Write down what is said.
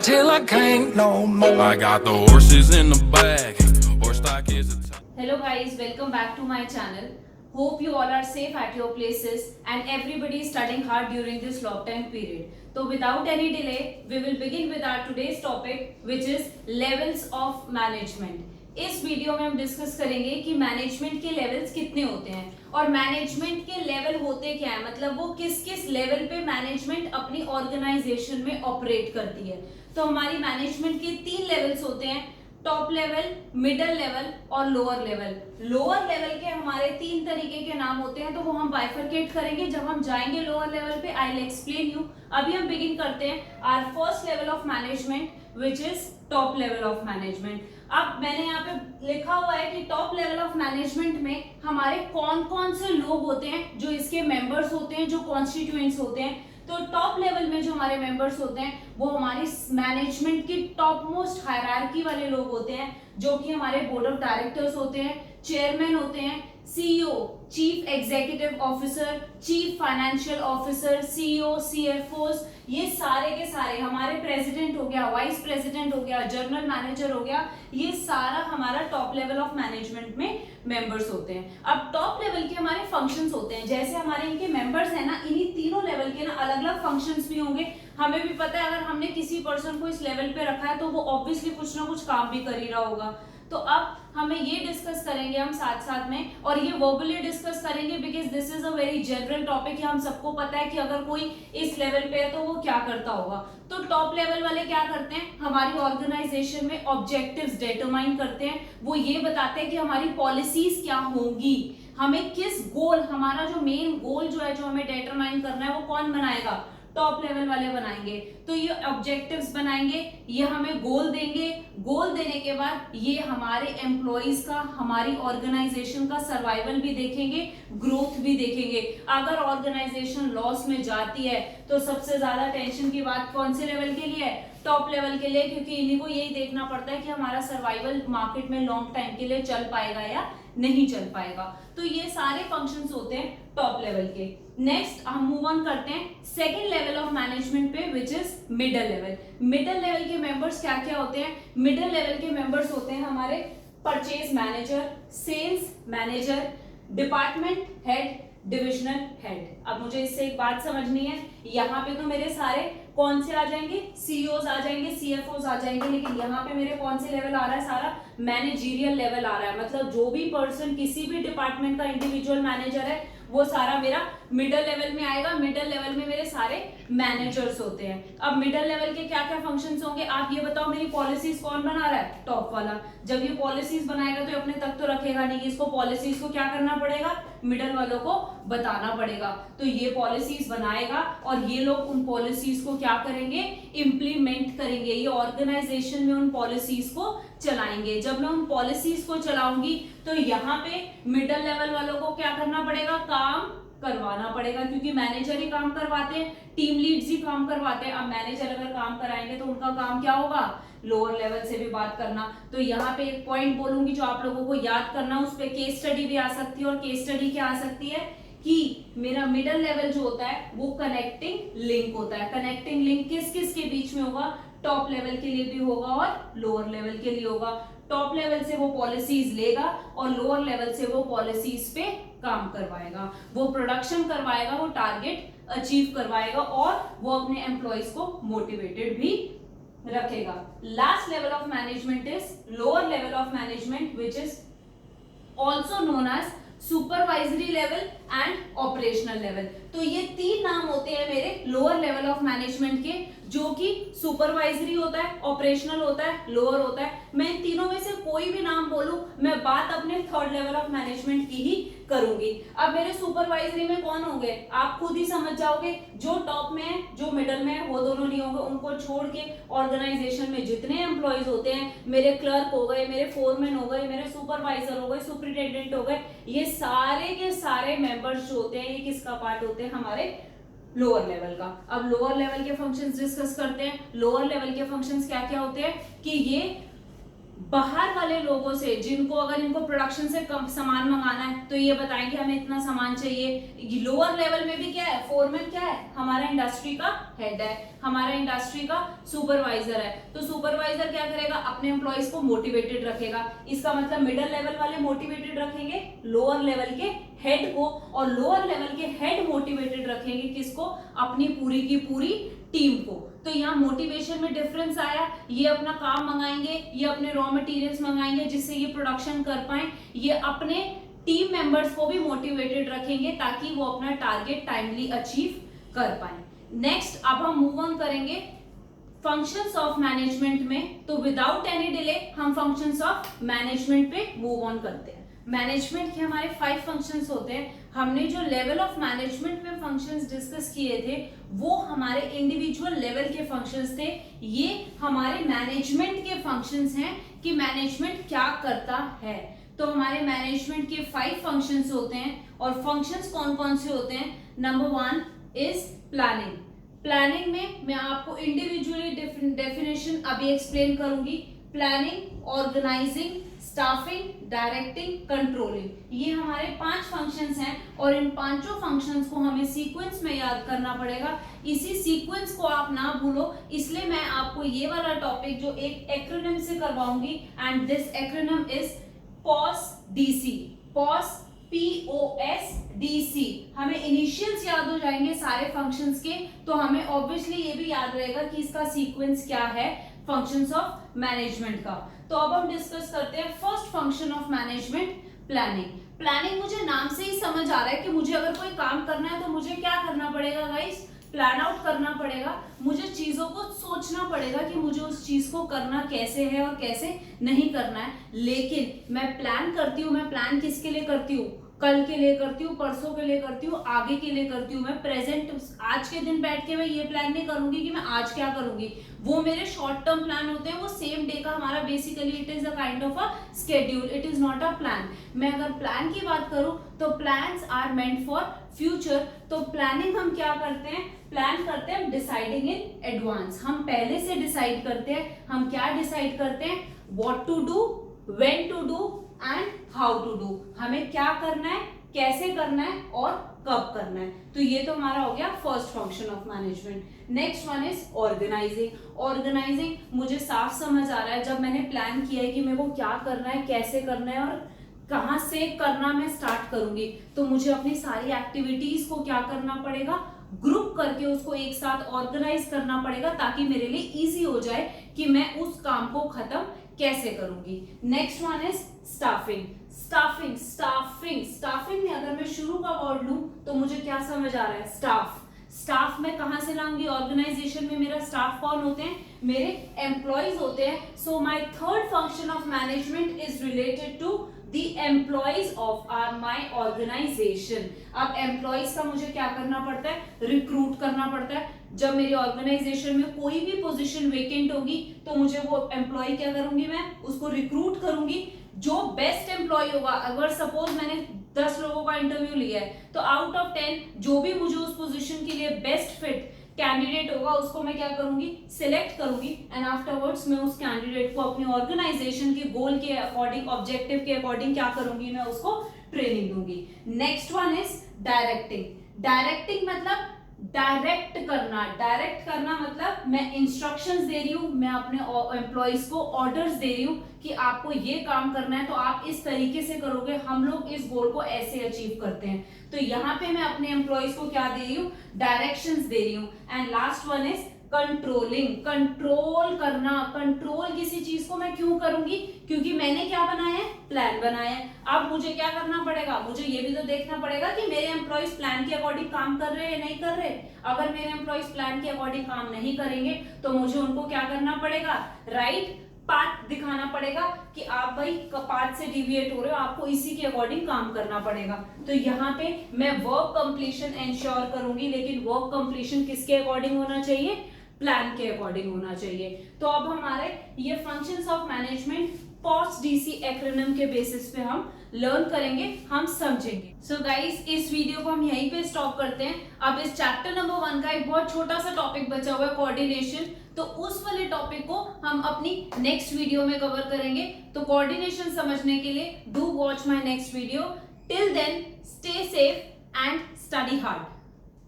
till I can't no more. I got the horses in the back. Horse stock is a Hello guys, welcome back to my channel. Hope you all are safe at your places and everybody is studying hard during this lockdown period. So without any delay, we will begin with our today's topic which is levels of management. इस video में हम discuss करेंगे कि management के levels कितने होते हैं और मैनेजमेंट के लेवल होते क्या है, मतलब वो किस किस लेवल पे मैनेजमेंट अपनी ऑर्गेनाइजेशन में ऑपरेट करती है। तो हमारी मैनेजमेंट के 3 लेवल्स होते हैं, टॉप लेवल, मिडिल लेवल और लोअर लेवल। लोअर लेवल के हमारे 3 तरीके के नाम होते हैं, तो वो हम बाइफरकेट करेंगे जब हम जाएंगे लोअर लेवल पे। I will explain you. अभी हम बिगिन करते हैं our first level of management which is top level of management. अब मैंने यहाँ पे लिखा हुआ है कि टॉप लेवल ऑफ मैनेजमेंट में हमारे कौन कौन से लोग होते हैं जो इसके मेंबर्स होते हैं, जो कॉन्स्टिट्यूएंट्स होते हैं। तो टॉप लेवल में जो हमारे मेंबर्स होते हैं वो हमारी मैनेजमेंट की टॉप मोस्ट हायरार्की वाले लोग होते हैं, जो कि हमारे बोर्ड ऑफ डायरेक्टर्स होते हैं, चेयरमैन होते हैं, CEO, chief executive officer, chief financial officer, CEO, CFOs, ये सारे के सारे हमारे प्रेसिडेंट हो गया, वाइस प्रेसिडेंट हो गया, जनरल मैनेजर हो गया, ये सारा हमारा टॉप लेवल ऑफ मैनेजमेंट में मेंबर्स होते हैं। अब टॉप लेवल के हमारे फंक्शंस होते हैं, जैसे हमारे इनके मेंबर्स हैं ना, इन्हीं तीनों लेवल के ना अलग अलग फंक्शंस भी होंगे। हमें भी पता है अगर हमने किसी पर्सन को इस लेवल पे रखा है तो वो ऑब्वियसली कुछ ना कुछ काम भी कर ही रहा होगा। तो अब हमें ये डिस्कस करेंगे हम साथ साथ में, और ये वर्बली डिस्कस करेंगे because this is a very general topic. हम सबको पता है कि अगर कोई इस लेवल पे है तो वो क्या करता होगा। तो टॉप लेवल वाले क्या करते हैं, हमारी ऑर्गेनाइजेशन में ऑब्जेक्टिव्स डिटरमाइन करते हैं। वो ये बताते हैं कि हमारी पॉलिसीज क्या होंगी, हमें किस गोल, हमारा जो मेन गोल जो है जो हमें डिटरमाइन करना है वो कौन बनाएगा, टॉप लेवल वाले बनाएंगे। तो ये ऑब्जेक्टिव्स बनाएंगे, ये हमें गोल देंगे, गोल देने के बाद ये हमारे एम्प्लॉइज का, हमारी ऑर्गेनाइजेशन का सर्वाइवल भी देखेंगे, ग्रोथ भी देखेंगे। अगर ऑर्गेनाइजेशन लॉस में जाती है तो सबसे ज्यादा टेंशन की बात कौन से लेवल के लिए है, टॉप लेवल के लिए, क्योंकि इन्हीं को यही देखना पड़ता है कि हमारा सर्वाइवल मार्केट में लॉन्ग टाइम के लिए चल पाएगा या नहीं चल पाएगा। तो ये सारे फंक्शंस होते हैं टॉप लेवल के। नेक्स्ट हम मूव ऑन करते हैं सेकंड लेवल ऑफ मैनेजमेंट पे which is middle level. Middle level के मेंबर्स क्या क्या होते हैं, मिडिल लेवल के मेंबर्स होते हैं हमारे purchase manager, sales manager, department head, divisional head. अब मुझे इससे एक बात समझनी है, यहाँ पे तो मेरे सारे कौन से आ जाएंगे, सीईओज आ जाएंगे, सीएफओज आ जाएंगे, लेकिन यहाँ पे मेरे कौन से लेवल आ रहा है, सारा मैनेजरियल लेवल आ रहा है। मतलब जो भी पर्सन किसी भी डिपार्टमेंट का इंडिविजुअल मैनेजर है वो सारा मेरा मिडिल लेवल में आएगा। मिडिल लेवल में मेरे सारे मैनेजर्स होते हैं। अब मिडिल लेवल के क्या क्या फंक्शंस होंगे, आप ये बताओ, मेरी पॉलिसीज कौन बना रहा है, टॉप वाला। जब ये पॉलिसीज बनाएगा तो अपने तक तो रखेगा नहीं, इसको पॉलिसीज को क्या करना पड़ेगा, मिडिल वालों को बताना पड़ेगा। तो ये पॉलिसीज बनाएगा और ये लोग उन पॉलिसीज को क्या करेंगे, इंप्लीमेंट करेंगे। ये ऑर्गेनाइजेशन में उन पॉलिसीज को चलाएंगे। जब मैं उन पॉलिसीज को चलाऊंगी तो यहाँ पे मिडिल लेवल वालों को क्या करना पड़ेगा, काम करवाना पड़ेगा, क्योंकि मैनेजर ही काम करवाते हैं, टीम लीड्स ही काम करवाते हैं। अब मैनेजर अगर काम कराएंगे तो उनका काम क्या होगा, लोअर लेवल से भी बात करना। तो यहाँ पे एक पॉइंट बोलूंगी जो आप लोगों को याद करना, उस पर केस स्टडी भी आ सकती है। और केस स्टडी क्या आ सकती है कि मेरा मिडिल लेवल जो होता है वो कनेक्टिंग लिंक होता है। कनेक्टिंग लिंक किस किस के बीच में होगा, टॉप लेवल के लिए भी होगा और लोअर लेवल के लिए होगा। टॉप लेवल से वो पॉलिसीज लेगा और लोअर लेवल से वो पॉलिसीज पे काम करवाएगा, वो प्रोडक्शन करवाएगा, वो टारगेट अचीव करवाएगा और वो अपने एम्प्लॉइज को मोटिवेटेड भी रखेगा। Last level of management is lower level of management which is also known as supervisory level and operational level. तो ये 3 नाम होते हैं मेरे लोअर लेवल ऑफ मैनेजमेंट के, जो कि सुपरवाइजरी होता है, ऑपरेशनल होता है, लोअर होता है। मैं इन तीनों में से कोई भी नाम बोलूं, मैं बात अपने थर्ड लेवल ऑफ मैनेजमेंट की ही करूंगी। अब मेरे सुपरवाइजरी में कौन होंगे, आप खुद ही समझ जाओगे। जो टॉप में है, जो मिडिल में है, वो दोनों नहीं होंगे। उनको छोड़ के ऑर्गेनाइजेशन में जितने एम्प्लॉयज होते हैं, मेरे क्लर्क हो गए, मेरे फोरमैन हो गए, मेरे सुपरवाइजर हो गए, सुपरिटेंडेंट हो गए, ये सारे के सारे मेंबर्स जो होते हैं ये किसका पार्ट होते हैं, हमारे लोअर लेवल का। अब लोअर लेवल के फंक्शंस डिस्कस करते हैं। लोअर लेवल के फंक्शंस क्या क्या होते हैं कि ये बाहर वाले लोगों से, जिनको अगर इनको प्रोडक्शन से कम सामान मंगाना है तो ये बताएंगे हमें इतना सामान चाहिए। लोअर लेवल में भी क्या है, फोरमैन क्या है, हमारा इंडस्ट्री का हेड है, हमारा इंडस्ट्री का सुपरवाइजर है। तो सुपरवाइजर क्या करेगा, अपने एम्प्लॉइज को मोटिवेटेड रखेगा। इसका मतलब मिडिल लेवल वाले मोटिवेटेड रखेंगे लोअर लेवल के हेड को, और लोअर लेवल के हेड मोटिवेटेड रखेंगे किसको, अपनी पूरी की पूरी टीम को। तो यहाँ मोटिवेशन में डिफरेंस आया, ये अपना काम मंगाएंगे, ये अपने रॉ मटेरियल्स मंगाएंगे जिससे ये प्रोडक्शन कर पाए, ये अपने टीम मेंबर्स को भी मोटिवेटेड रखेंगे ताकि वो अपना टारगेट टाइमली अचीव कर पाए। नेक्स्ट अब हम मूव ऑन करेंगे फंक्शंस ऑफ मैनेजमेंट में। तो विदाउट एनी डिले हम फंक्शंस ऑफ मैनेजमेंट पे मूव ऑन करते हैं। मैनेजमेंट के हमारे 5 फंक्शंस होते हैं। हमने जो लेवल ऑफ मैनेजमेंट में फंक्शंस डिस्कस किए थे वो हमारे इंडिविजुअल लेवल के फंक्शंस थे। ये हमारे मैनेजमेंट के फंक्शंस हैं कि मैनेजमेंट क्या करता है। तो हमारे मैनेजमेंट के 5 फंक्शंस होते हैं, और फंक्शंस कौन कौन से होते हैं। Number 1 is planning. प्लानिंग में मैं आपको इंडिविजुअली डेफिनेशन अभी एक्सप्लेन करूंगी। Planning, organising, staffing, directing, controlling, ये हमारे 5 फंक्शंस हैं, और इन पांचों फंक्शंस को हमें सीक्वेंस में याद करना पड़ेगा। इसी सीक्वेंस को आप ना भूलो, इसलिए मैं आपको ये वाला टॉपिक जो एक एक्रोनिम से करवाऊंगी, and this acronym is POSDC। POSDC। हमें इनिशियल्स याद हो जाएंगे सारे फंक्शंस के, तो हमें ऑब्वियसली ये भी याद रहेगा कि इसका सीक्वेंस क्या है फंक्शंस ऑफ मैनेजमेंट का। तो अब हम डिस्कस करते हैं first function of management, planning. Planning मुझे नाम से ही समझ आ रहा है कि मुझे अगर कोई काम करना है तो मुझे क्या करना पड़ेगा गाइस, प्लान आउट करना पड़ेगा। मुझे चीजों को सोचना पड़ेगा कि मुझे उस चीज को करना कैसे है और कैसे नहीं करना है। लेकिन मैं प्लान करती हूँ, मैं प्लान किसके लिए करती हूँ, कल के लिए करती हूँ, परसों के लिए करती हूँ, आगे के लिए करती हूँ। मैं प्रेजेंट आज के दिन बैठ के मैं ये प्लान नहीं करूंगी कि मैं आज क्या करूंगी। वो मेरे शॉर्ट टर्म प्लान होते हैं, वो सेम डे का हमारा basically it is a kind of a schedule, it is not a plan. मैं अगर प्लान की बात करूं तो plans are meant for future. तो प्लानिंग हम क्या करते हैं, प्लान करते हैं डिसाइडिंग इन एडवांस। हम पहले से डिसाइड करते हैं। हम क्या डिसाइड करते हैं, what to do, when to do and how to do. हमें क्या करना है, कैसे करना है और कब करना है। तो ये तो हमारा हो गया first function of management. Next one is organising. Organising मुझे साफ समझ आ रहा है, जब मैंने प्लान किया है कि मेरे को क्या करना है, कैसे करना है और कहाँ से करना मैं स्टार्ट करूंगी, तो मुझे अपनी सारी एक्टिविटीज को क्या करना पड़ेगा, ग्रुप करके उसको एक साथ ऑर्गेनाइज करना पड़ेगा, ताकि मेरे लिए इजी हो जाए कि मैं उस काम को खत्म कैसे करूंगी। Next one is staffing. Staffing staffing staffing में अगर मैं शुरू का वर्ड लूं तो मुझे क्या समझ आ रहा है, स्टाफ। स्टाफ में कहां से लाऊंगी, ऑर्गेनाइजेशन में मेरा स्टाफ कौन होते हैं, मेरे एम्प्लॉइज होते हैं। So my third function of management is related to the employees of my organization। अब एम्प्लॉइज का मुझे क्या करना पड़ता है, रिक्रूट करना पड़ता है। जब मेरी ऑर्गेनाइजेशन में कोई भी पोजीशन वेकेंट होगी तो मुझे वो एम्प्लॉय क्या करूंगी, मैं उसको रिक्रूट करूंगी। जो बेस्ट एम्प्लॉय होगा, अगर सपोज मैंने 10 लोगों का इंटरव्यू लिया है तो आउट ऑफ 10 जो भी मुझे उस पोजीशन के लिए बेस्ट फिट कैंडिडेट होगा उसको मैं क्या करूंगी, सिलेक्ट करूंगी, एंड आफ्टरवर्ड्स मैं उस कैंडिडेट को अपनी ऑर्गेनाइजेशन के गोल के अकॉर्डिंग, ऑब्जेक्टिव के अकॉर्डिंग क्या करूंगी, मैं उसको ट्रेनिंग दूंगी। Next one is directing. Directing मतलब डायरेक्ट करना। डायरेक्ट करना मतलब मैं इंस्ट्रक्शंस दे रही हूँ, मैं अपने एम्प्लॉइज को ऑर्डर्स दे रही हूँ कि आपको ये काम करना है तो आप इस तरीके से करोगे, हम लोग इस गोल को ऐसे अचीव करते हैं। तो यहाँ पे मैं अपने एम्प्लॉइज को क्या दे रही हूँ, डायरेक्शंस दे रही हूँ। And last one is controlling. Control करना। कंट्रोल किसी चीज को मैं क्यों करूंगी, क्योंकि मैंने क्या बनाया है, प्लान बनाया है। अब मुझे क्या करना पड़ेगा, मुझे ये भी तो देखना पड़ेगा कि मेरे एम्प्लॉइज प्लान के अकॉर्डिंग काम कर रहे हैं या नहीं कर रहे। अगर मेरे एम्प्लॉइज प्लान के अकॉर्डिंग काम नहीं करेंगे तो मुझे उनको क्या करना पड़ेगा, राइट पाथ दिखाना पड़ेगा कि आप भाई पाथ से डिविएट हो रहे हो, आपको इसी के अकॉर्डिंग काम करना पड़ेगा। तो यहाँ पे मैं वर्क कंप्लीशन एंश्योर करूंगी, लेकिन वर्क कंप्लीशन किसके अकॉर्डिंग होना चाहिए, प्लान के अकॉर्डिंग होना चाहिए। तो अब हमारे ये functions of management POSDC acronym के बेसिस पे हम लर्न करेंगे, हम समझेंगे। सो गाइस, इस वीडियो को हम यहीं पे स्टॉप करते हैं। अब इस चैप्टर नंबर 1 का एक बहुत छोटा सा टॉपिक बचा हुआ है, कोऑर्डिनेशन। तो उस वाले टॉपिक को हम अपनी नेक्स्ट वीडियो में कवर करेंगे। तो कोऑर्डिनेशन समझने के लिए do watch my next video. Till then, stay safe and study hard.